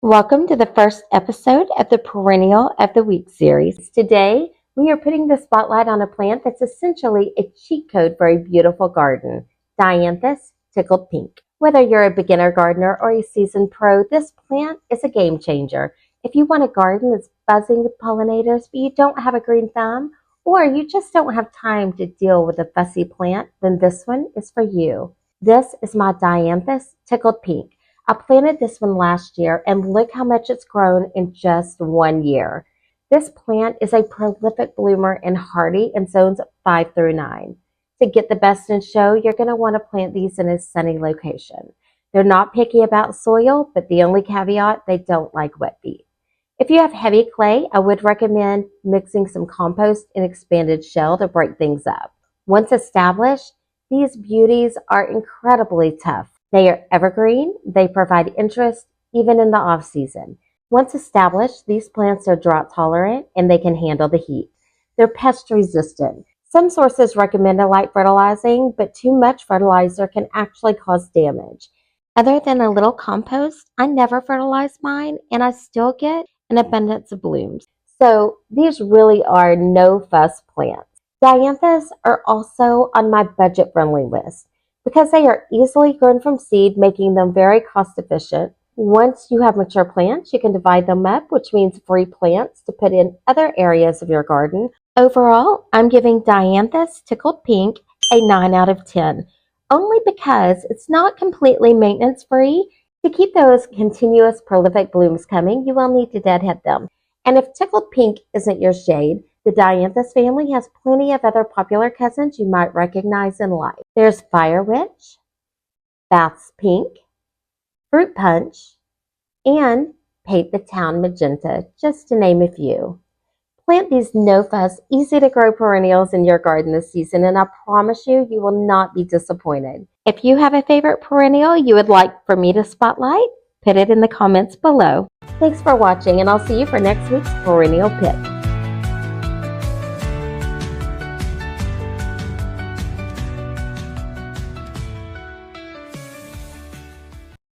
Welcome to the first episode of the Perennial of the Week series. Today, we are putting the spotlight on a plant that's essentially a cheat code for a beautiful garden, Dianthus Tickled Pink. Whether you're a beginner gardener or a seasoned pro, this plant is a game changer. If you want a garden that's buzzing with pollinators, but you don't have a green thumb, or you just don't have time to deal with a fussy plant, then this one is for you. This is my Dianthus Tickled Pink. I planted this one last year, and look how much it's grown in just 1 year. This plant is a prolific bloomer and hardy in zones 5 through 9. To get the best in show, you're going to want to plant these in a sunny location. They're not picky about soil, but the only caveat, they don't like wet feet. If you have heavy clay, I would recommend mixing some compost and expanded shell to break things up. Once established, these beauties are incredibly tough. They are evergreen. They provide interest even in the off-season. Once established, these plants are drought tolerant and they can handle the heat. They're pest resistant. Some sources recommend a light fertilizing, but too much fertilizer can actually cause damage. Other than a little compost, I never fertilize mine and I still get an abundance of blooms. So these really are no-fuss plants. Dianthus are also on my budget-friendly list, because they are easily grown from seed, making them very cost efficient. Once you have mature plants, you can divide them up, which means free plants to put in other areas of your garden. Overall, I'm giving Dianthus Tickled Pink a 9 out of 10, only because it's not completely maintenance free. To keep those continuous prolific blooms coming, you will need to deadhead them. And if Tickled Pink isn't your shade, the Dianthus family has plenty of other popular cousins you might recognize and like. There's Fire Witch, Bath's Pink, Fruit Punch, and Paint the Town Magenta, just to name a few. Plant these no-fuss, easy-to-grow perennials in your garden this season, and I promise you, you will not be disappointed. If you have a favorite perennial you would like for me to spotlight, put it in the comments below. Thanks for watching, and I'll see you for next week's Perennial Pick.